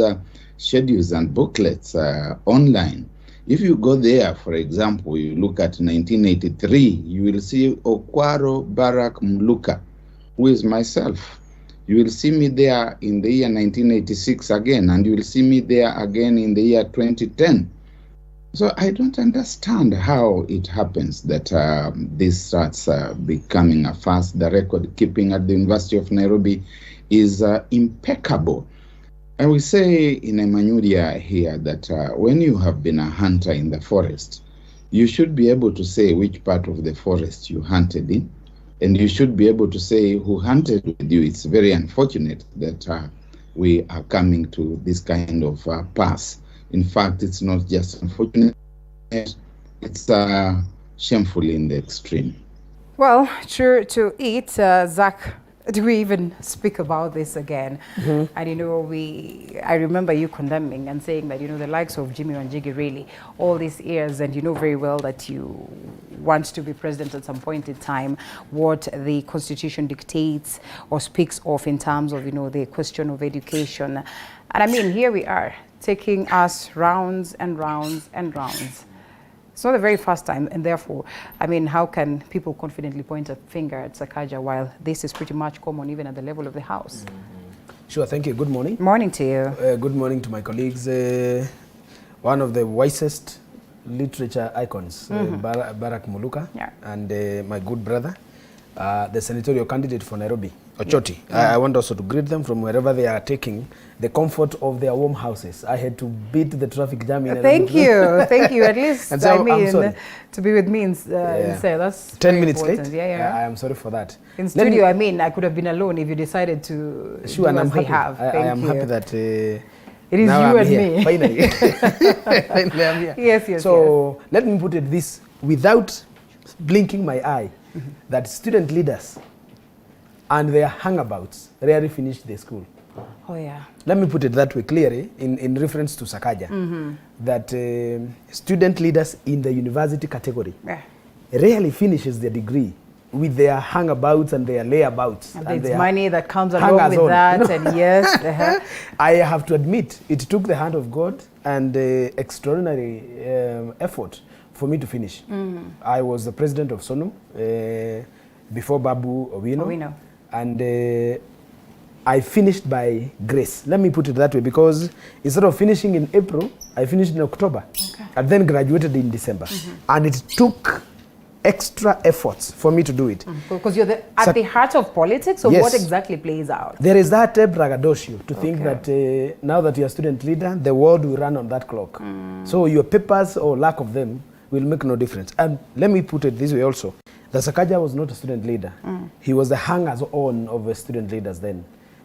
schedules and booklets online. If you go there, for example, you look at 1983, you will see Okwaro Barak Muluka, who is myself. You will see me there in the year 1986 again, and you will see me there again in the year 2010. So I don't understand how it happens that this starts becoming a farce. The record keeping at the University of Nairobi is impeccable. I will say in Emmanuel here that when you have been a hunter in the forest, you should be able to say which part of the forest you hunted in. And you should be able to say who hunted with you. It's very unfortunate that we are coming to this kind of pass. In fact, it's not just unfortunate, it's shameful in the extreme. Well, true to it, Zach, do we even speak about this again? Mm-hmm. And I remember you condemning and saying that, the likes of Jimmy Wanjigi really, all these years, and you know very well that you want to be president at some point in time, what the Constitution dictates or speaks of in terms of, the question of education. And I mean, here we are, taking us rounds and rounds and rounds. It's not the very first time, and therefore, I mean, how can people confidently point a finger at Sakaja while this is pretty much common even at the level of the House? Mm-hmm. Sure, thank you. Good morning. Morning to you. Good morning to my colleagues. One of the wisest literature icons, Barak Muluka, and my good brother, the senatorial candidate for Nairobi, Ochoti. I want also to greet them from wherever they are taking the comfort of their warm houses. I had to beat the traffic jam in Thank you. Thank you. At least, and so, to be with me that's 10 minutes important. late. Yeah. I am sorry for that. In studio, I could have been alone if you decided to sure, and I'm happy. I am happy that it is you and me. Finally. Finally, I'm here. Yes. So let me put it this, without blinking my eye, that student leaders and their hangabouts rarely finish the school. Oh, yeah. Let me put it that way clearly in reference to Sakaja, that student leaders in the university category rarely finishes their degree with their hangabouts and their layabouts. And there's money that comes along with that, and yes. I have to admit, it took the hand of God and extraordinary effort for me to finish. I was the president of SONU before Babu Owino. And I finished by grace. Let me put it that way, because instead of finishing in April, I finished in October. And then graduated in December. And it took extra efforts for me to do it. Because you're at the heart of politics, so yes. What exactly plays out? There is that braggadocio to think that now that you're a student leader, the world will run on that clock. So your papers or lack of them will make no difference. And let me put it this way also. The Sakaja was not a student leader. He was the hangers-on of the student leaders then.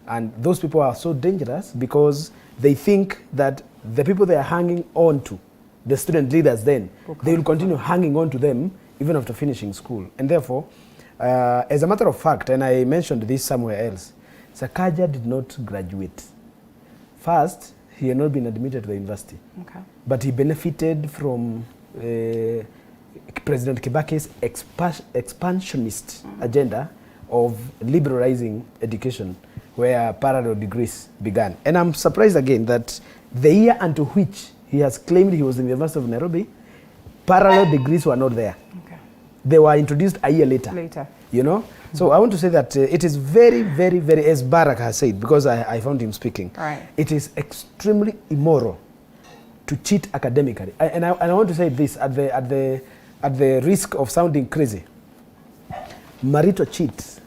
And those people are so dangerous because they think that the people they are hanging on to, the student leaders then, they will continue hanging on to them even after finishing school. And therefore, as a matter of fact, and I mentioned this somewhere else, Sakaja did not graduate. First, he had not been admitted to the university. But he benefited from President Kibaki's expansionist agenda of liberalizing education, where parallel degrees began. And I'm surprised again that the year unto which he has claimed he was in the University of Nairobi, parallel degrees were not there. They were introduced a year later. You know? So I want to say that it is very, very, very, as Barak has said, because I found him speaking, it is extremely immoral to cheat academically. And I want to say this at the risk of sounding crazy. Marital cheat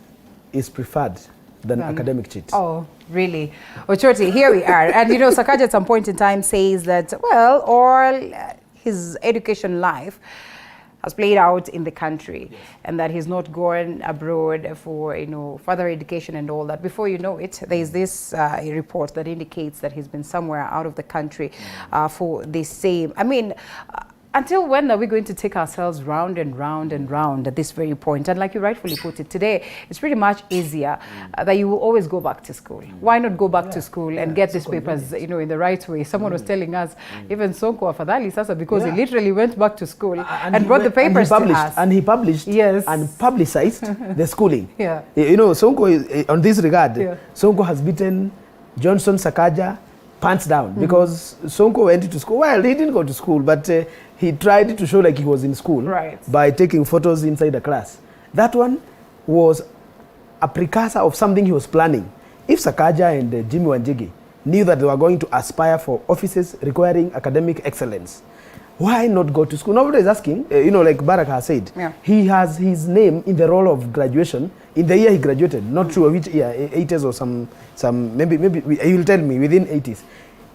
is preferred than academic cheat. Oh, really? Ochoti, here we are. And you know, Sakaja at some point in time says that, well, all his education life has played out in the country, and that he's not gone abroad for, you know, further education and all that. Before you know it, there's this report that indicates that he's been somewhere out of the country for the same. I mean, until when are we going to take ourselves round and round and round at this very point? And like you rightfully put it, today it's pretty much easier that you will always go back to school. Why not go back to school and get these papers, you know, in the right way? Someone was telling us, even Sonko afadhali sasa, because he literally went back to school and brought the papers to us. And he published and publicized the schooling. You know, Sonko, on this regard, Sonko has beaten Johnson Sakaja pants down, because Sonko went to school. Well, he didn't go to school, but he tried to show like he was in school by taking photos inside the class. That one was a precursor of something he was planning. If Sakaja and Jimmy Wanjigi knew that they were going to aspire for offices requiring academic excellence, why not go to school? Nobody is asking. You know, like Barak has said, he has his name in the roll of graduation in the year he graduated. Not sure which year, 80s or some maybe he will tell me within 80s.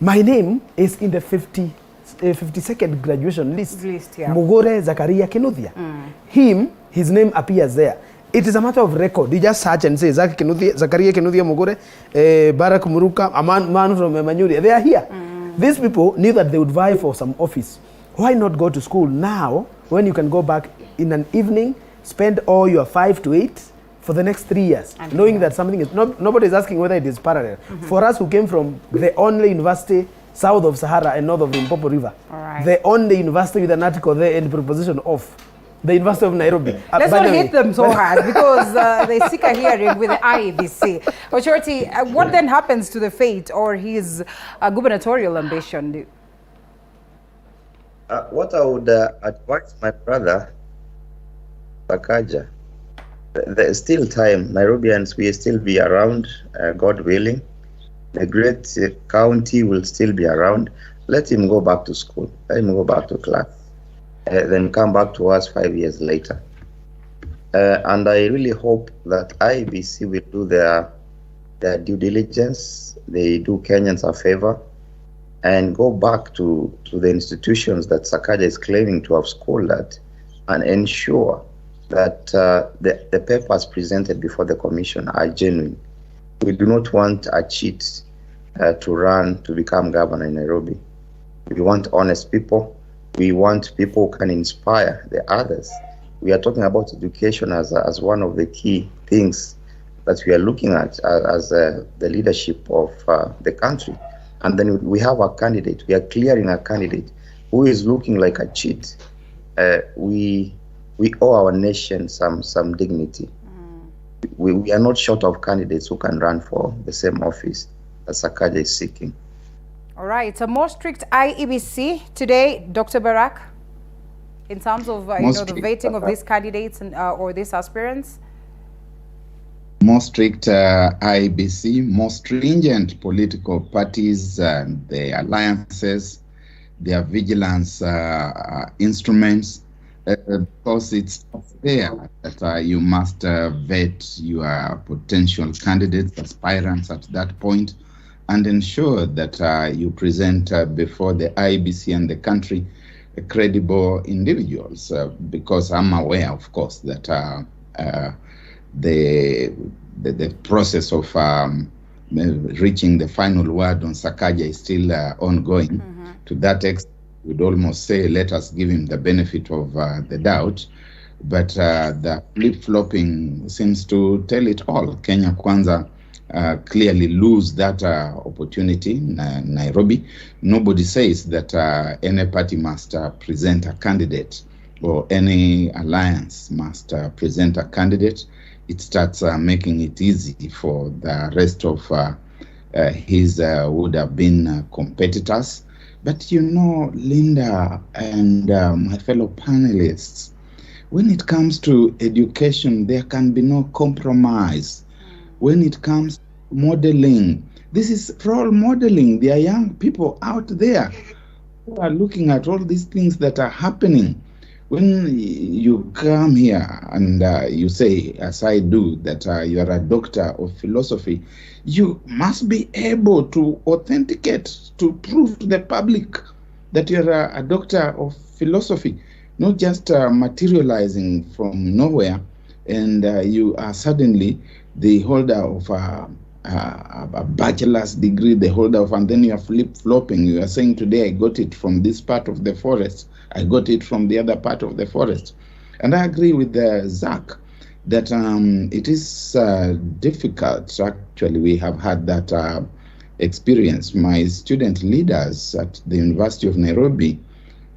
My name is in the 52nd graduation list. Mugore Zakaria Kinuthia. His name appears there. It is a matter of record. You just search and say Zakaria Kinuthia Mugore, Barak Muruka, a man from Emmanuel. They are here. These people knew that they would vie for some office. Why not go to school now when you can go back in an evening, spend all your 5 to 8 for the next 3 years, knowing that something is nobody is asking whether it is parallel. For us who came from the only university south of Sahara and north of the Limpopo River, the only university with an article there in proposition of the University of Nairobi. Let's not hit them so hard, because they seek a hearing with the IEBC. Ochoti, what then happens to the fate or his gubernatorial ambition? What I would advise my brother, Sakaja, there is still time. Nairobians will still be around, God willing. The great county will still be around. Let him go back to school. Let him go back to class. Then come back to us 5 years later. And I really hope that IEBC will do their due diligence. They do Kenyans a favor and go back to the institutions that Sakaja is claiming to have schooled at and ensure that the papers presented before the commission are genuine. We do not want a cheat to run to become governor in Nairobi. We want honest people. We want people who can inspire the others. We are talking about education as one of the key things that we are looking at as the leadership of the country. And then we have a candidate. We are clearing a candidate who is looking like a cheat. We we owe our nation some dignity. We are not short of candidates who can run for the same office that Sakaja is seeking. All right, it's a more strict IEBC today, Dr. Barak, in terms of the vetting of these candidates and or these aspirants. More strict IEBC, more stringent political parties and their alliances, their vigilance instruments, because it's fair that you must vet your potential candidates, aspirants at that point, and ensure that you present before the IEBC and the country credible individuals, because I'm aware, of course, that the process of reaching the final word on Sakaja is still ongoing. To that extent, we'd almost say, let us give him the benefit of the doubt. But the flip-flopping seems to tell it all. Kenya Kwanza clearly lose that opportunity in Nairobi. Nobody says that any party must present a candidate or any alliance must present a candidate. It starts making it easy for the rest of his would have been competitors. But you know, Linda and my fellow panelists, when it comes to education, there can be no compromise. When it comes to modeling, this is role modeling. There are young people out there who are looking at all these things that are happening. When you come here and you say, as I do, that you are a doctor of philosophy, you must be able to authenticate, to prove to the public that you're a doctor of philosophy, not just materializing from nowhere and you are suddenly the holder of a bachelor's degree, the holder of, and then you are flip-flopping. You are saying, today I got it from this part of the forest, I got it from the other part of the forest. And I agree with Zach that it is difficult. Actually, we have had that experience. My student leaders at the University of Nairobi,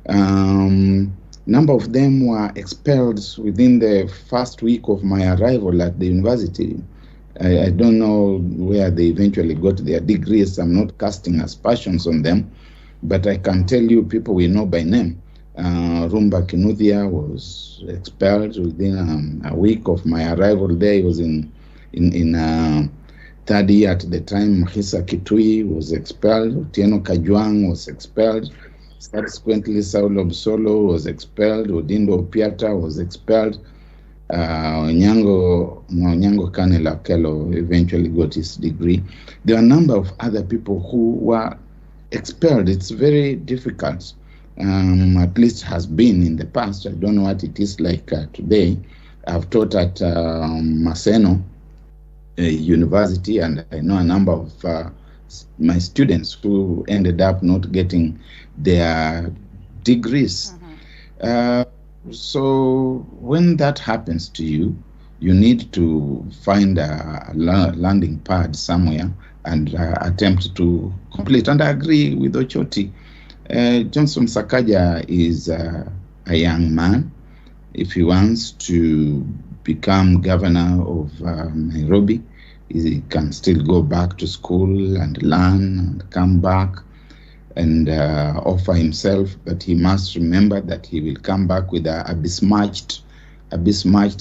number of them were expelled within the first week of my arrival at the university. I don't know where they eventually got their degrees. I'm not casting aspersions on them, but I can tell you people we know by name. Rumba Kinuthia was expelled within a week of my arrival there. He was in third year at the time. Mahisa Kitui was expelled. Otieno Kajwang was expelled. Subsequently, Saulo Busolo was expelled. Odindo Opiata was expelled. Onyango Kanela Kello eventually got his degree. There are a number of other people who were expelled. It's very difficult. At least has been in the past. I don't know what it is like today. I've taught at Maseno University, and I know a number of my students who ended up not getting their degrees. So when that happens to you, you need to find a landing pad somewhere and attempt to complete. And I agree with Ochoti. Johnson Sakaja is a young man. If he wants to become governor of Nairobi, he can still go back to school and learn and come back and offer himself, but he must remember that he will come back with a besmirched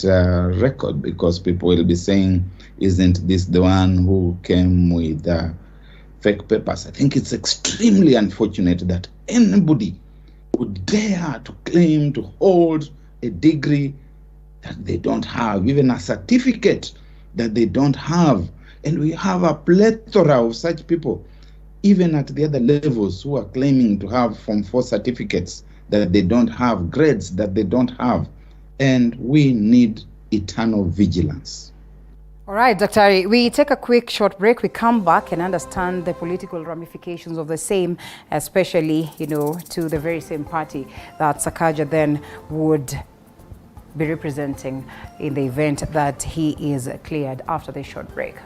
record, because people will be saying, isn't this the one who came with fake papers? I think it's extremely unfortunate that anybody would dare to claim to hold a degree that they don't have, even a certificate that they don't have. And we have a plethora of such people, even at the other levels, who are claiming to have Form 4 certificates that they don't have, grades that they don't have. And we need eternal vigilance. All right, Dr. We take a quick short break. We come back and understand the political ramifications of the same, especially, to the very same party that Sakaja then would be representing in the event that he is cleared after the short break.